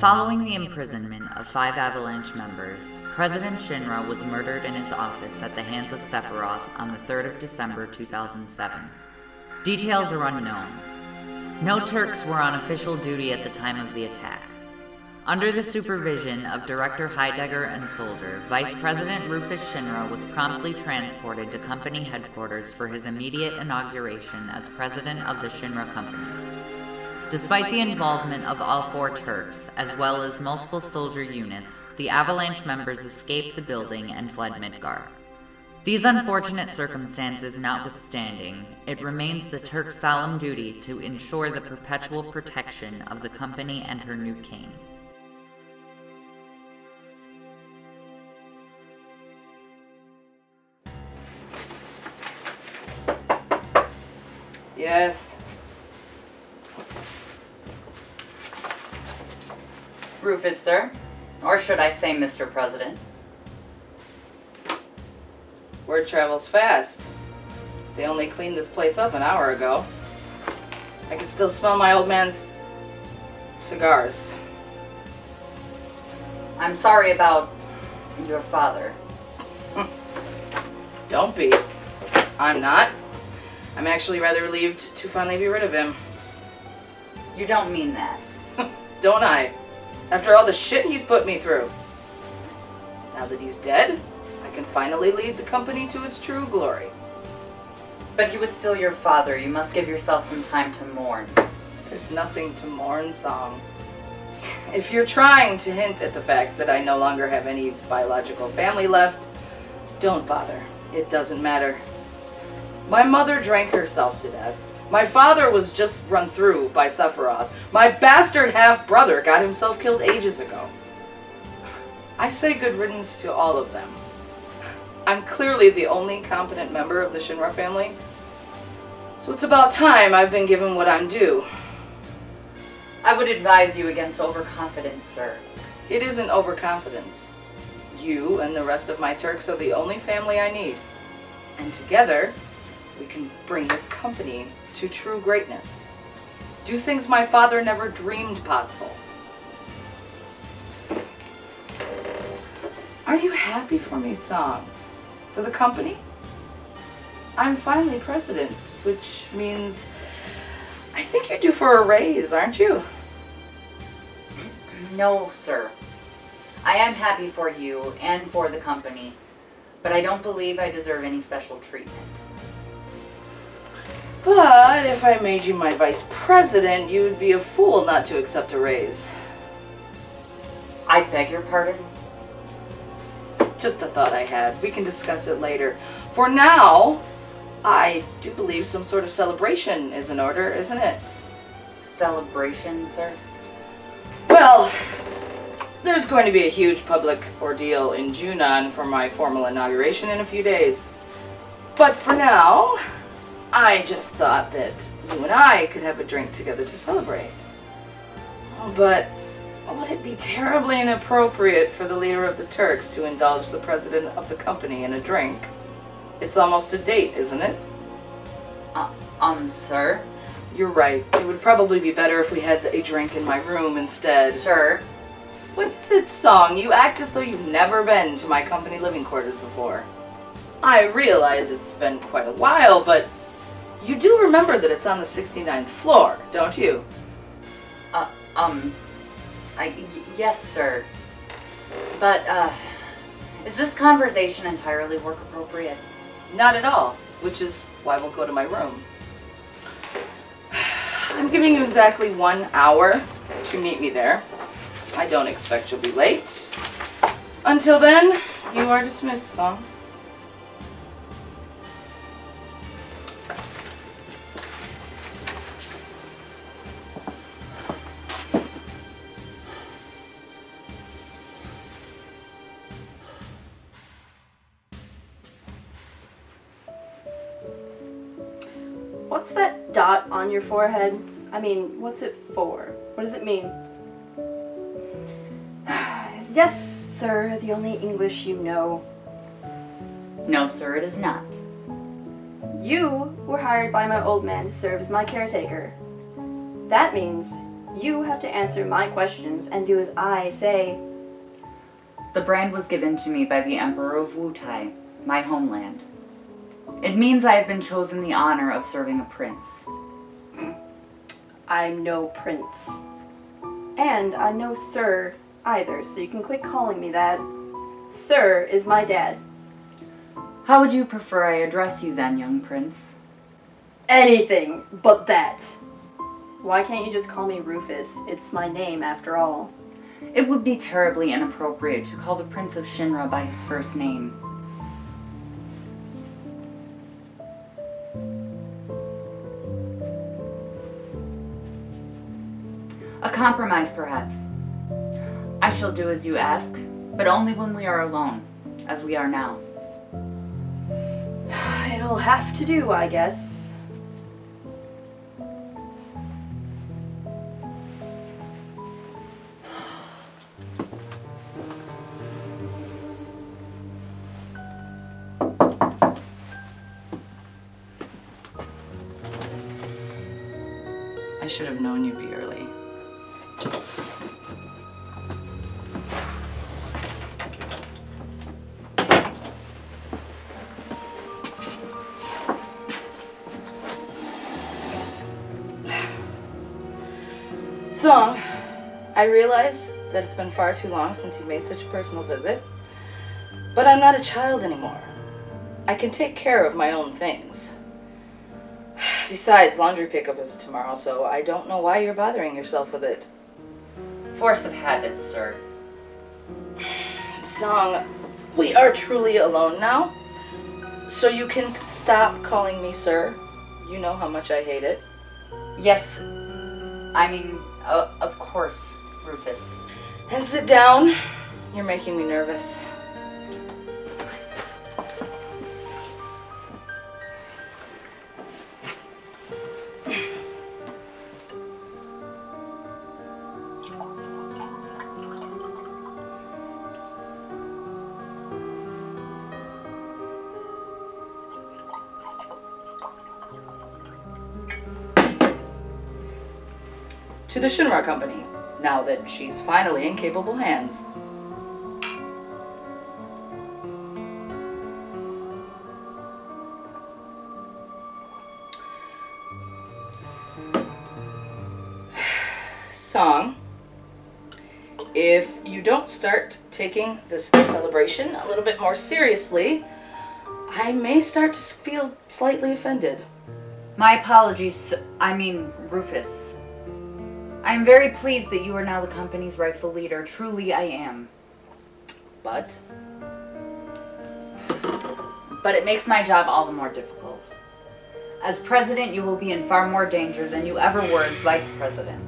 Following the imprisonment of 5 Avalanche members, President Shinra was murdered in his office at the hands of Sephiroth on the 3rd of December 2007. Details are unknown. No Turks were on official duty at the time of the attack. Under the supervision of Director Heidegger and Soldier, Vice President Rufus Shinra was promptly transported to company headquarters for his immediate inauguration as president of the Shinra Company. Despite the involvement of all 4 Turks, as well as multiple soldier units, the Avalanche members escaped the building and fled Midgar. These unfortunate circumstances notwithstanding, it remains the Turks' solemn duty to ensure the perpetual protection of the company and her new king. Yes. Rufus, sir. Or should I say Mr. President? Word travels fast. They only cleaned this place up an hour ago. I can still smell my old man's cigars. I'm sorry about your father. Don't be. I'm not. I'm actually rather relieved to finally be rid of him. You don't mean that. Don't I? After all the shit he's put me through. Now that he's dead, I can finally lead the company to its true glory. But he was still your father. You must give yourself some time to mourn. There's nothing to mourn, Tseng. If you're trying to hint at the fact that I no longer have any biological family left, don't bother. It doesn't matter. My mother drank herself to death. My father was just run through by Sephiroth. My bastard half-brother got himself killed ages ago. I say good riddance to all of them. I'm clearly the only competent member of the Shinra family, so it's about time I've been given what I'm due. I would advise you against overconfidence, sir. It isn't overconfidence. You and the rest of my Turks are the only family I need. And together, we can bring this company to true greatness. Do things my father never dreamed possible. Are you happy for me, Tseng? For the company? I'm finally president, which means I think you're due for a raise, aren't you? No, sir. I am happy for you and for the company, but I don't believe I deserve any special treatment. But if I made you my vice president, you would be a fool not to accept a raise. I beg your pardon? Just a thought I had. We can discuss it later. For now, I do believe some sort of celebration is in order, isn't it? Celebration, sir? Well, there's going to be a huge public ordeal in Junon for my formal inauguration in a few days. But for now, I just thought that you and I could have a drink together to celebrate. But would it be terribly inappropriate for the leader of the Turks to indulge the president of the company in a drink? It's almost a date, isn't it? Sir? You're right. It would probably be better if we had a drink in my room instead. Sure. What is it, Tseng? You act as though you've never been to my company living quarters before. I realize it's been quite a while, but you do remember that it's on the 69th floor, don't you? Yes, sir. But, is this conversation entirely work appropriate? Not at all, which is why we'll go to my room. I'm giving you exactly 1 hour to meet me there. I don't expect you'll be late. Until then, you are dismissed, Tseng. What's that dot on your forehead? I mean, what's it for? What does it mean? Is yes, sir, the only English you know? No, sir, it is not. You were hired by my old man to serve as my caretaker. That means You have to answer my questions and do as I say. The brand was given to me by the Emperor of Wutai, my homeland. It means I have been chosen the honor of serving a prince. I'm no prince. And I'm no sir either, so you can quit calling me that. Sir is my dad. How would you prefer I address you then, young prince? Anything but that. Why can't you just call me Rufus? It's my name after all. It would be terribly inappropriate to call the Prince of Shinra by his first name. A compromise, perhaps. I shall do as you ask, but only when we are alone, as we are now. It'll have to do, I guess. I should have known you'd be early. Tseng, I realize that it's been far too long since you made such a personal visit, but I'm not a child anymore. I can take care of my own things. Besides, laundry pickup is tomorrow, so I don't know why you're bothering yourself with it. Force of habit, sir. Tseng, we are truly alone now, so you can stop calling me sir. You know how much I hate it. Yes, I mean, of course, Rufus. And sit down. You're making me nervous. To the Shinra Company, now that she's finally in capable hands. Tseng, if you don't start taking this celebration a little bit more seriously, I may start to feel slightly offended. My apologies, Rufus. I am very pleased that you are now the company's rightful leader. Truly, I am. But it makes my job all the more difficult. As president, you will be in far more danger than you ever were as vice president.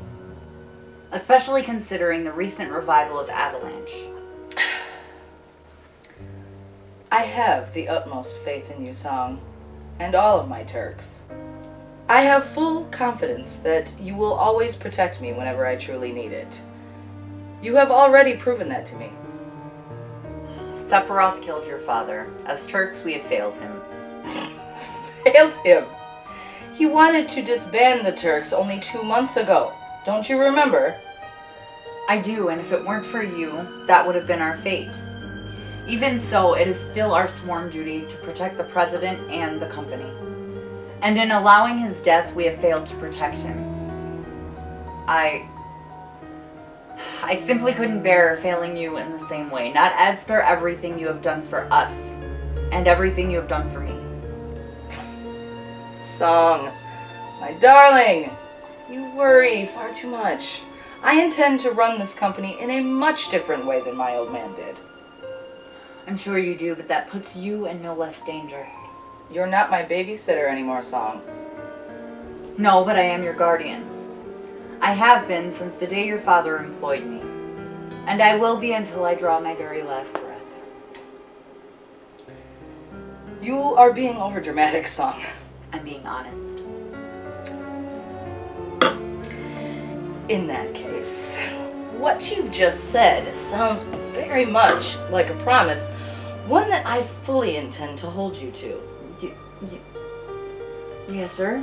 Especially considering the recent revival of Avalanche. I have the utmost faith in you, Tseng, and all of my Turks. I have full confidence that you will always protect me whenever I truly need it. You have already proven that to me. Sephiroth killed your father. As Turks, we have failed him. Failed him? He wanted to disband the Turks only 2 months ago. Don't you remember? I do, and if it weren't for you, that would have been our fate. Even so, it is still our sworn duty to protect the president and the company. And in allowing his death, we have failed to protect him. I simply couldn't bear failing you in the same way. Not after everything you have done for us, and everything you have done for me. Tseng, my darling, you worry far too much. I intend to run this company in a much different way than my old man did. I'm sure you do, but that puts you in no less danger. You're not my babysitter anymore, Tseng. No, but I am your guardian. I have been since the day your father employed me. And I will be until I draw my very last breath. You are being overdramatic, Tseng. I'm being honest. In that case, what you've just said sounds very much like a promise, one that I fully intend to hold you to. Yes, sir?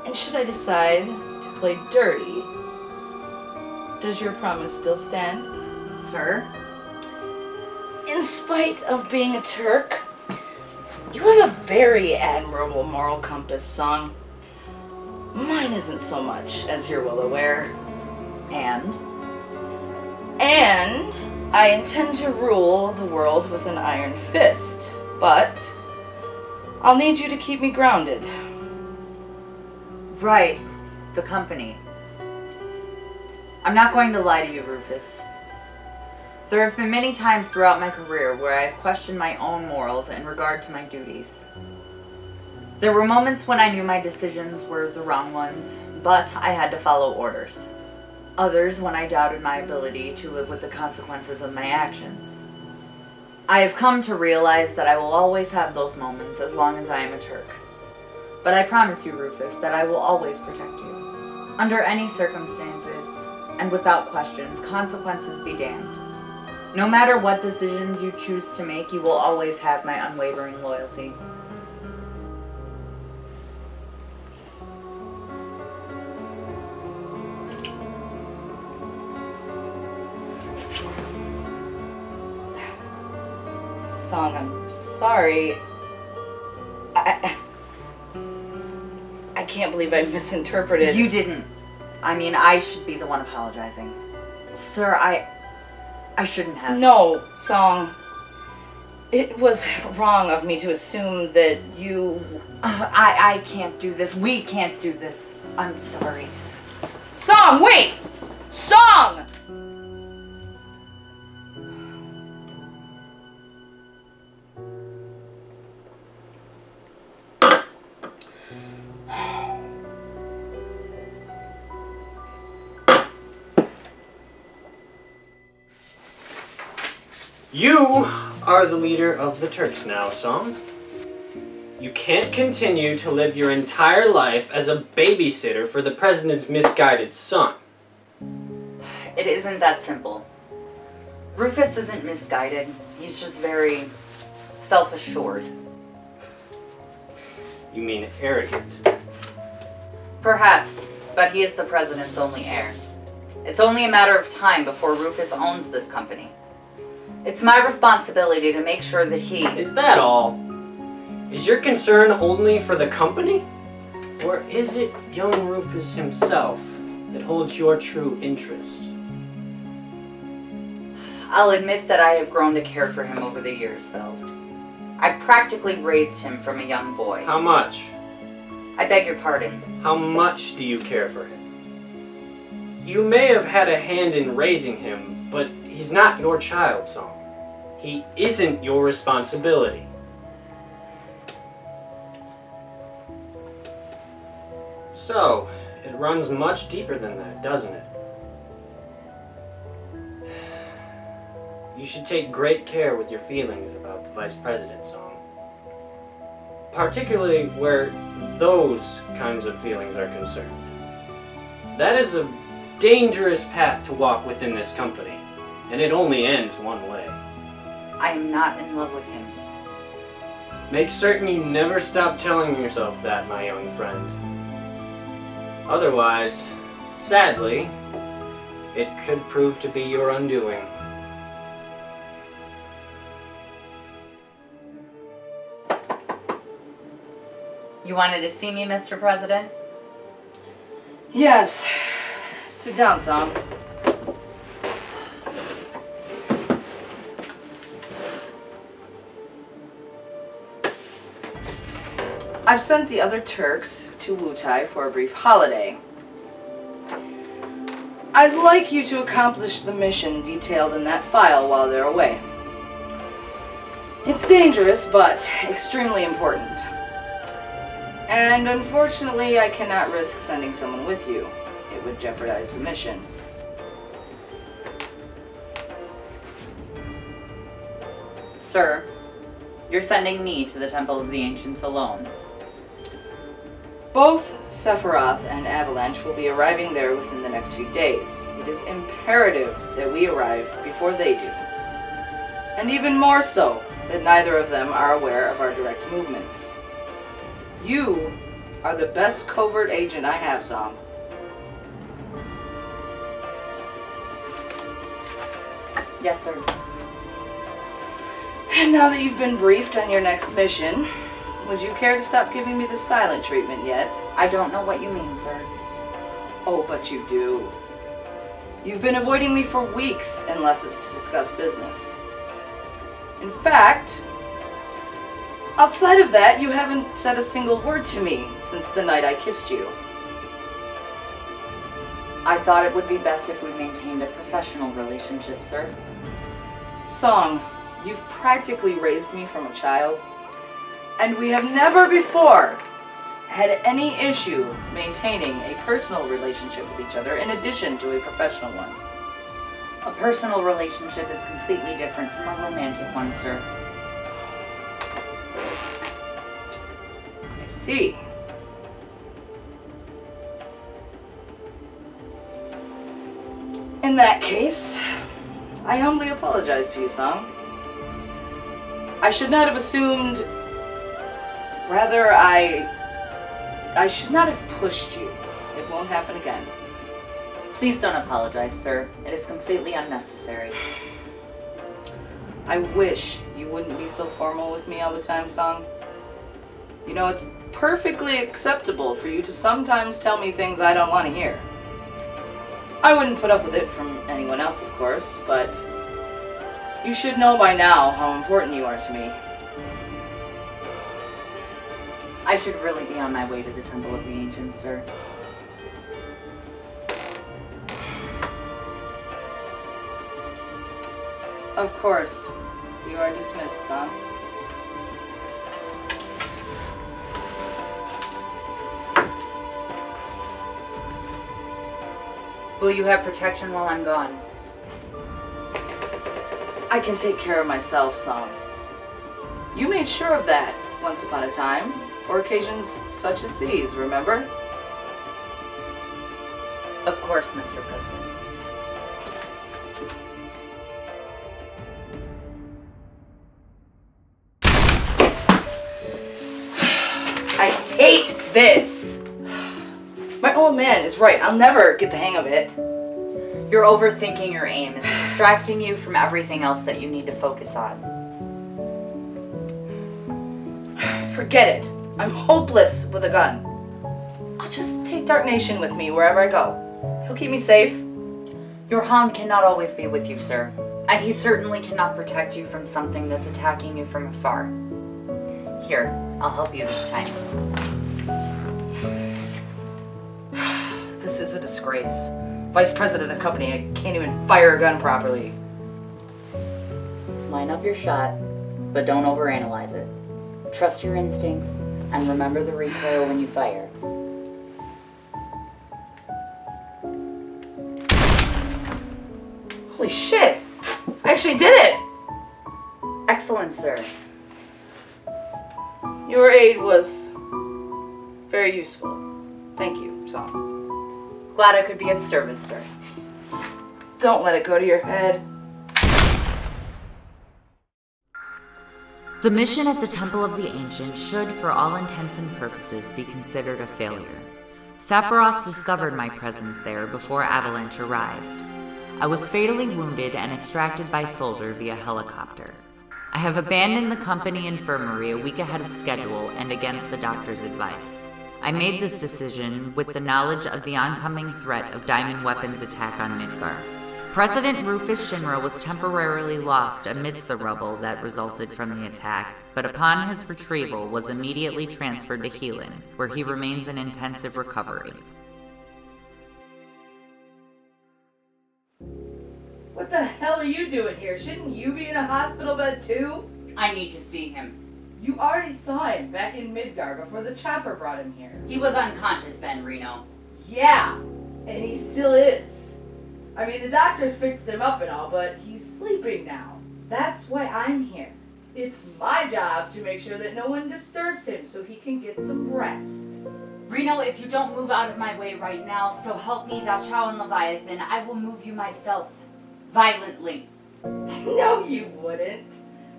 And should I decide to play dirty, does your promise still stand? Sir? In spite of being a Turk, you have a very admirable moral compass, Tseng. Mine isn't so much, as you're well aware. And I intend to rule the world with an iron fist, but I'll need you to keep me grounded. Right, the company. I'm not going to lie to you, Rufus. There have been many times throughout my career where I have questioned my own morals in regard to my duties. There were moments when I knew my decisions were the wrong ones, but I had to follow orders. Others when I doubted my ability to live with the consequences of my actions. I have come to realize that I will always have those moments as long as I am a Turk. But I promise you, Rufus, that I will always protect you. Under any circumstances, and without questions, consequences be damned. No matter what decisions you choose to make, you will always have my unwavering loyalty. Tseng, I'm sorry. I can't believe I misinterpreted. You didn't. I mean, I should be the one apologizing. Sir, I shouldn't have. No, Tseng. It was wrong of me to assume that you... I can't do this. We can't do this. I'm sorry. Tseng, wait! Tseng! You are the leader of the Turks now, Tseng. You can't continue to live your entire life as a babysitter for the president's misguided son. It isn't that simple. Rufus isn't misguided. He's just very self-assured. You mean arrogant? Perhaps, but he is the president's only heir. It's only a matter of time before Rufus owns this company. It's my responsibility to make sure that he... Is that all? Is your concern only for the company? Or is it young Rufus himself that holds your true interest? I'll admit that I have grown to care for him over the years, Feld. I practically raised him from a young boy. How much? I beg your pardon. How much do you care for him? You may have had a hand in raising him, but he's not your child, Tseng. He isn't your responsibility. So, it runs much deeper than that, doesn't it? You should take great care with your feelings about the Vice President, Tseng. Particularly where those kinds of feelings are concerned. That is a dangerous path to walk within this company, and it only ends one way. I am not in love with him. Make certain you never stop telling yourself that, my young friend. Otherwise, sadly, it could prove to be your undoing. You wanted to see me, Mr. President? Yes. Sit down, Tseng. I've sent the other Turks to Wutai for a brief holiday. I'd like you to accomplish the mission detailed in that file while they're away. It's dangerous, but extremely important. And unfortunately, I cannot risk sending someone with you. It would jeopardize the mission. Sir, you're sending me to the Temple of the Ancients alone. Both Sephiroth and Avalanche will be arriving there within the next few days. It is imperative that we arrive before they do. And even more so, that neither of them are aware of our direct movements. You are the best covert agent I have, Song. Yes, sir. And now that you've been briefed on your next mission, would you care to stop giving me the silent treatment yet? I don't know what you mean, sir. Oh, but you do. You've been avoiding me for weeks, unless it's to discuss business. In fact, outside of that, you haven't said a single word to me since the night I kissed you. I thought it would be best if we maintained a professional relationship, sir. Song, you've practically raised me from a child, and we have never before had any issue maintaining a personal relationship with each other in addition to a professional one. A personal relationship is completely different from a romantic one, sir. I see. In that case, I humbly apologize to you, Song. I should not have assumed... Rather, I should not have pushed you. It won't happen again. Please don't apologize, sir. It is completely unnecessary. I wish you wouldn't be so formal with me all the time, Song. You know, it's perfectly acceptable for you to sometimes tell me things I don't want to hear. I wouldn't put up with it from anyone else, of course, but you should know by now how important you are to me. I should really be on my way to the Temple of the Ancients, sir. Of course. You are dismissed, Song. Will you have protection while I'm gone? I can take care of myself, Song. You made sure of that once upon a time, for occasions such as these, remember? Of course, Mr. President. I hate this! My old man is right. I'll never get the hang of it. You're overthinking your aim. It's distracting you from everything else that you need to focus on. Forget it. I'm hopeless with a gun. I'll just take Dark Nation with me wherever I go. He'll keep me safe. Your hound cannot always be with you, sir. And he certainly cannot protect you from something that's attacking you from afar. Here, I'll help you this time. This is a disgrace. Vice president of the company, I can't even fire a gun properly. Line up your shot, but don't overanalyze it. Trust your instincts, and remember the recoil when you fire. Holy shit! I actually did it! Excellent, sir. Your aid was very useful. Thank you, Song. Glad I could be of service, sir. Don't let it go to your head. The mission at the Temple of the Ancients should, for all intents and purposes, be considered a failure. Sephiroth discovered my presence there before Avalanche arrived. I was fatally wounded and extracted by soldier via helicopter. I have abandoned the company infirmary a week ahead of schedule and against the doctor's advice. I made this decision with the knowledge of the oncoming threat of Diamond Weapon's attack on Midgar. President Rufus Shinra was temporarily lost amidst the rubble that resulted from the attack, but upon his retrieval was immediately transferred to Healan, where he remains in intensive recovery. What the hell are you doing here? Shouldn't you be in a hospital bed too? I need to see him. You already saw him back in Midgar before the chopper brought him here. He was unconscious then, Reno. Yeah, and he still is. I mean, the doctors fixed him up and all, but he's sleeping now. That's why I'm here. It's my job to make sure that no one disturbs him so he can get some rest. Reno, if you don't move out of my way right now, so help me, Dachau and Leviathan, I will move you myself. Violently. No, you wouldn't.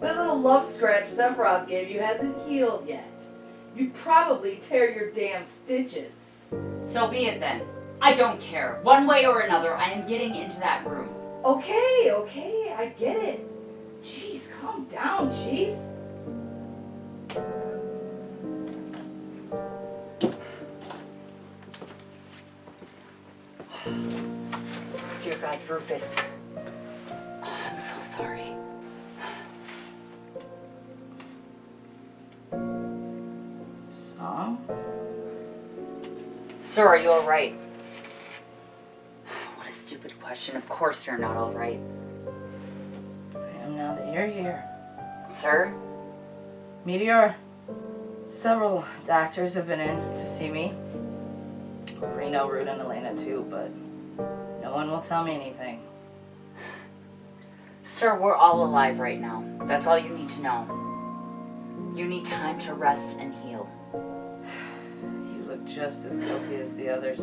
That little love scratch Sephiroth gave you hasn't healed yet. You'd probably tear your damn stitches. So be it then. I don't care. One way or another, I am getting into that room. Okay, I get it. Jeez, calm down, Chief. Dear God, Rufus. Oh, I'm so sorry. Song? Sir, are you alright? What a stupid question. Of course you're not alright. I am now that you're here. Sir? Meteor, several doctors have been in to see me. Reno, Rude, and Elena too, but no one will tell me anything. Sir, we're all alive right now. That's all you need to know. You need time to rest and heal. You look just as guilty as the others.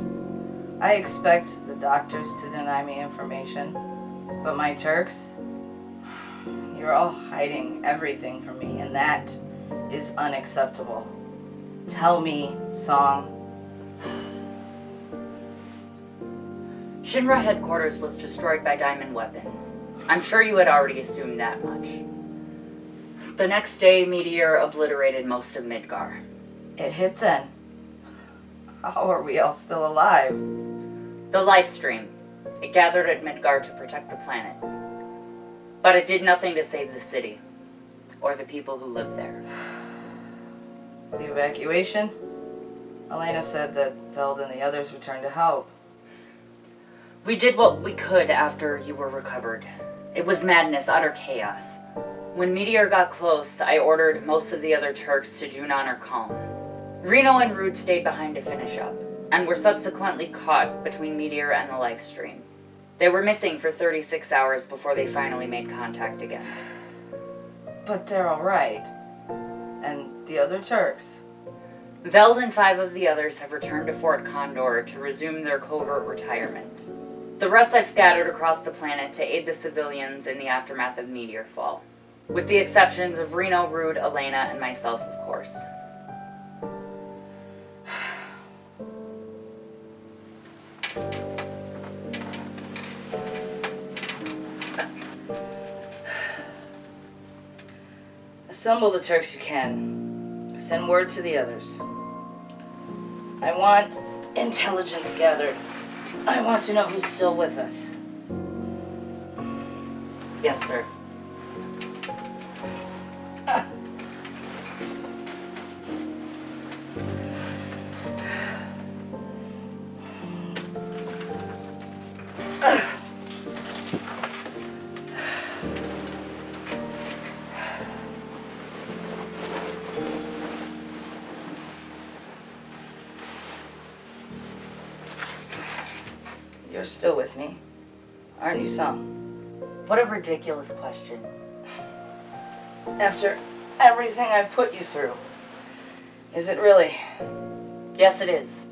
I expect the doctors to deny me information, but my Turks, you're all hiding everything from me, and that is unacceptable. Tell me, Song. Shinra headquarters was destroyed by Diamond Weapon. I'm sure you had already assumed that much. The next day, Meteor obliterated most of Midgar. It hit then. How are we all still alive? The life stream. It gathered at Midgar to protect the planet. But it did nothing to save the city, or the people who live there. The evacuation? Elena said that Veld and the others returned to help. We did what we could after you were recovered. It was madness, utter chaos. When Meteor got close, I ordered most of the other Turks to Junon or Calm. Reno and Rude stayed behind to finish up, and were subsequently caught between Meteor and the life stream. They were missing for 36 hours before they finally made contact again. But they're alright. And the other Turks? Veld and 5 of the others have returned to Fort Condor to resume their covert retirement. The rest I've scattered across the planet to aid the civilians in the aftermath of Meteor Fall, with the exceptions of Reno, Rude, Elena, and myself, of course. Assemble the Turks you can. Send word to the others. I want intelligence gathered. I want to know who's still with us. Yes, sir. You're still with me, aren't you, Song? What a ridiculous question. After everything I've put you through, is it really? Yes, it is.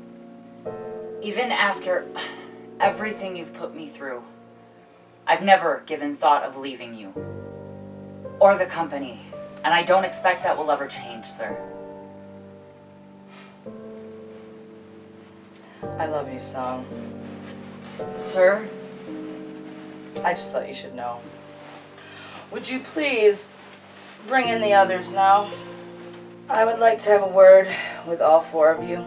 Even after everything you've put me through, I've never given thought of leaving you. Or the company. And I don't expect that will ever change, sir. I love you, Song. Sir? I just thought you should know. Would you please bring in the others now? I would like to have a word with all 4 of you.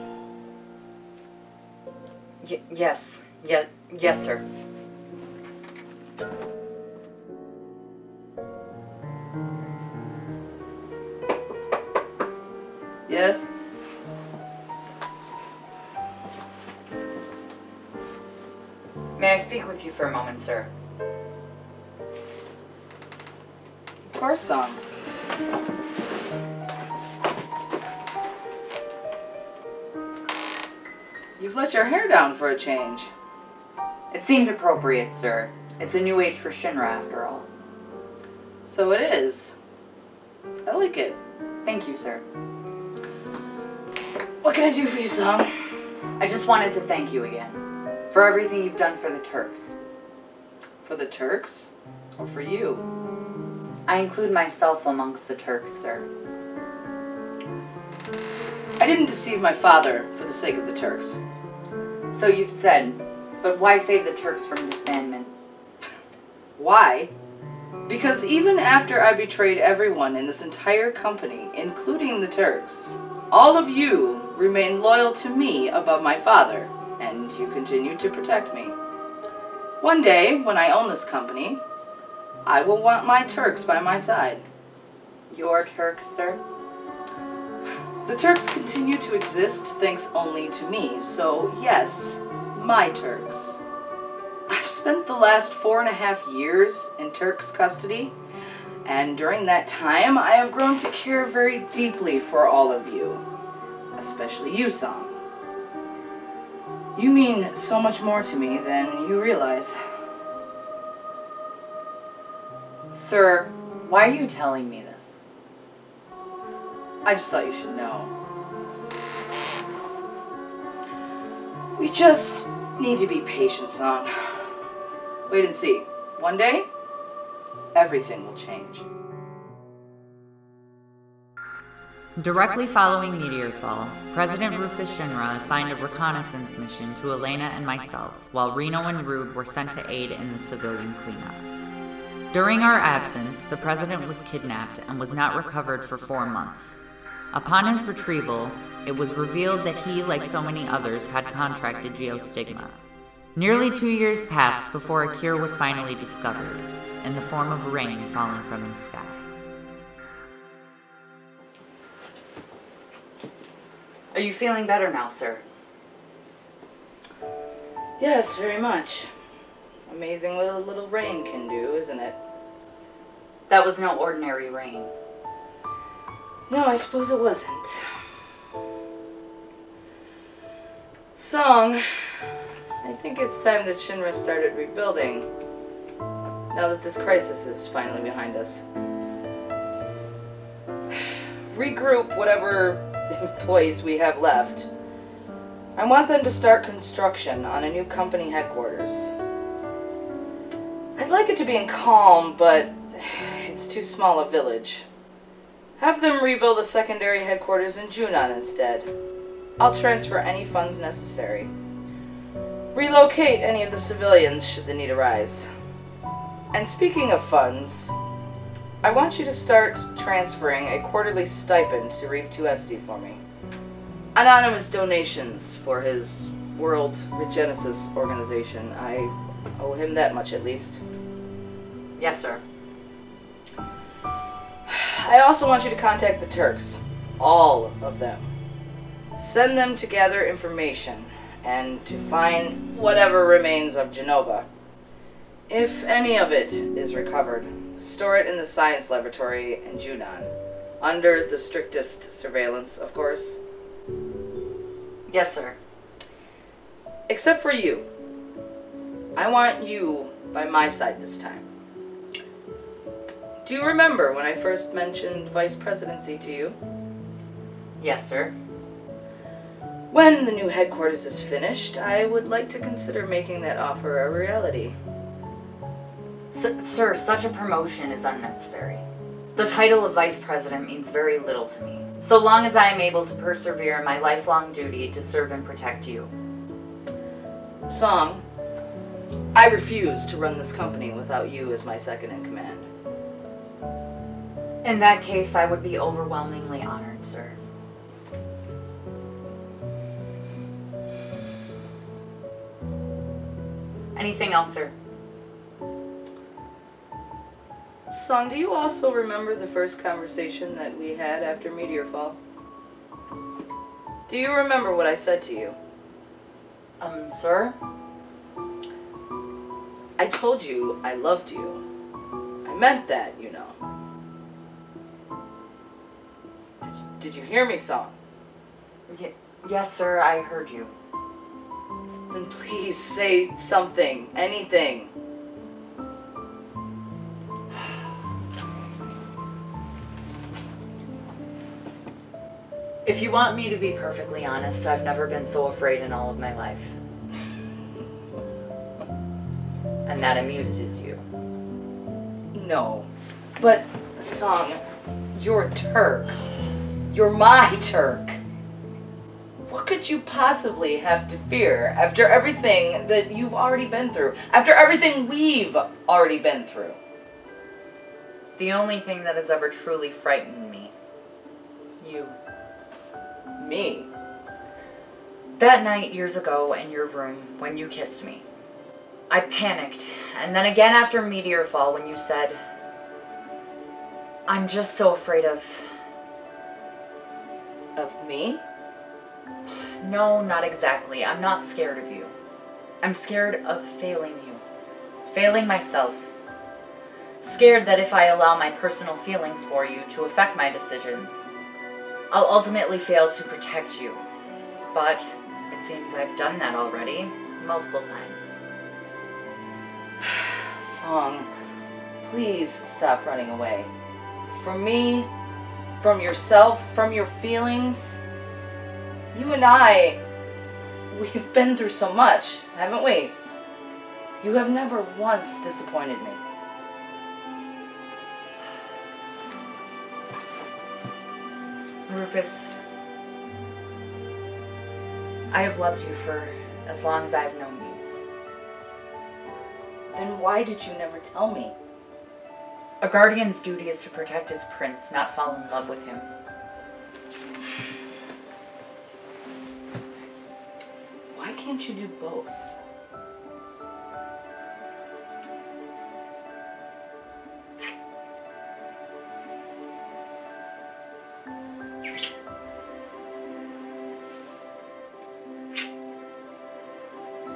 Yes, sir. Yes? May I speak with you for a moment, sir? Of course, Song. You've let your hair down for a change. It seemed appropriate, sir. It's a new age for Shinra, after all. So it is. I like it. Thank you, sir. What can I do for you, Song? I just wanted to thank you again. For everything you've done for the Turks. For the Turks? Or for you? I include myself amongst the Turks, sir. I didn't deceive my father for the sake of the Turks. So you've said, but why save the Turks from disbandment? Why? Because even after I betrayed everyone in this entire company, including the Turks, all of you remained loyal to me above my father, and you continued to protect me. One day, when I own this company, I will want my Turks by my side. Your Turks, sir? The Turks continue to exist thanks only to me, so yes, my Turks. I've spent the last 4.5 years in Turks' custody, and during that time I have grown to care very deeply for all of you, especially you, Tseng. You mean so much more to me than you realize. Sir, why are you telling me this? I just thought you should know. We just need to be patient, Tseng. Wait and see. One day, everything will change. Directly following Meteorfall, President Rufus Shinra assigned a reconnaissance mission to Elena and myself, while Reno and Rude were sent to aid in the civilian cleanup. During our absence, the President was kidnapped and was not recovered for 4 months. Upon his retrieval, it was revealed that he, like so many others, had contracted geostigma. Nearly 2 years passed before a cure was finally discovered, in the form of rain falling from the sky. Are you feeling better now, sir? Yes, very much. Amazing what a little rain can do, isn't it? That was no ordinary rain. No, I suppose it wasn't. Tseng, I think it's time that Shinra started rebuilding, now that this crisis is finally behind us. Regroup whatever employees we have left. I want them to start construction on a new company headquarters. I'd like it to be in Calm, but it's too small a village. Have them rebuild a secondary headquarters in Junan instead. I'll transfer any funds necessary. Relocate any of the civilians should the need arise. And speaking of funds, I want you to start transferring a quarterly stipend to Reeve 2SD for me. Anonymous donations for his World Regenesis organization. I owe him that much at least. Yes, sir. I also want you to contact the Turks. All of them. Send them to gather information and to find whatever remains of Genova. If any of it is recovered, store it in the science laboratory in Junan. Under the strictest surveillance, of course. Yes, sir. Except for you. I want you by my side this time. Do you remember when I first mentioned vice presidency to you? Yes, sir. When the new headquarters is finished, I would like to consider making that offer a reality. Sir, such a promotion is unnecessary. The title of vice president means very little to me, so long as I am able to persevere in my lifelong duty to serve and protect you. Tseng, I refuse to run this company without you as my second in command. In that case, I would be overwhelmingly honored, sir. Anything else, sir? Tseng, do you also remember the first conversation that we had after Meteorfall? Do you remember what I said to you? Sir? I told you I loved you. I meant that, you know. Did you hear me, Tseng? Yes, sir, I heard you. Then please say something, anything. If you want me to be perfectly honest, I've never been so afraid in all of my life. And that amuses you. No. But, Tseng, you're a Turk. You're my Turk. What could you possibly have to fear after everything that you've already been through? After everything we've already been through? The only thing that has ever truly frightened me. You. Me? That night years ago in your room when you kissed me. I panicked, and then again after Meteor Fall when you said, I'm just so afraid of... Of me? No, not exactly. I'm not scared of you. I'm scared of failing you. Failing myself. Scared that if I allow my personal feelings for you to affect my decisions, I'll ultimately fail to protect you. But it seems I've done that already, multiple times. Song, please stop running away. From me, from yourself, from your feelings. You and I, we've been through so much, haven't we? You have never once disappointed me. Rufus, I have loved you for as long as I have known you. Then why did you never tell me? A guardian's duty is to protect his prince, not fall in love with him. Why can't you do both?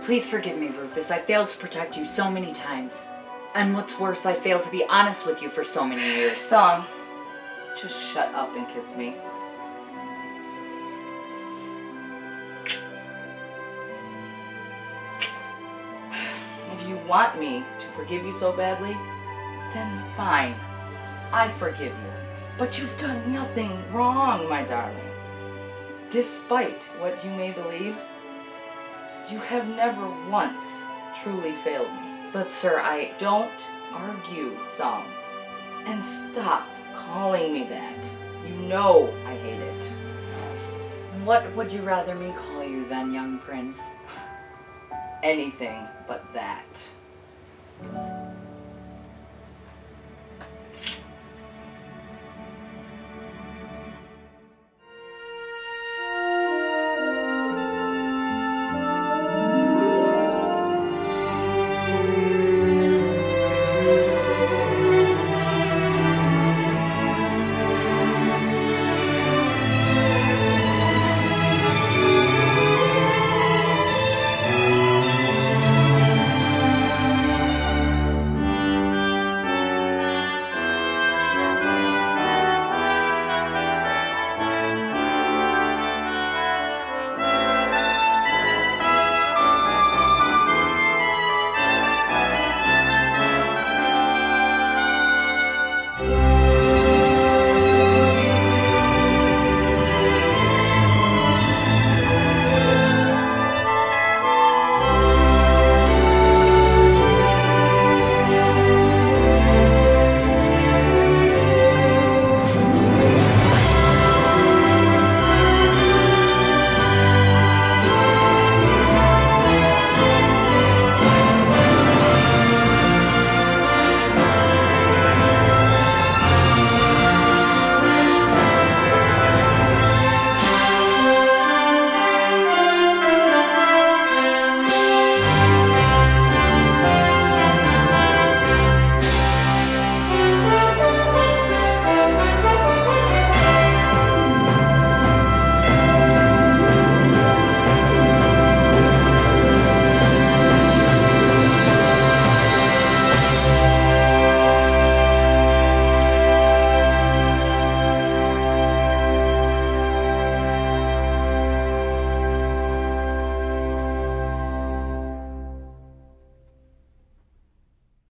Please forgive me, Rufus. I failed to protect you so many times. And what's worse, I failed to be honest with you for so many years. Song, just shut up and kiss me. If you want me to forgive you so badly, then fine. I forgive you. But you've done nothing wrong, my darling. Despite what you may believe, you have never once truly failed me. But sir, I don't argue, Song. And stop calling me that. You know I hate it. What would you rather me call you then, young prince? Anything but that.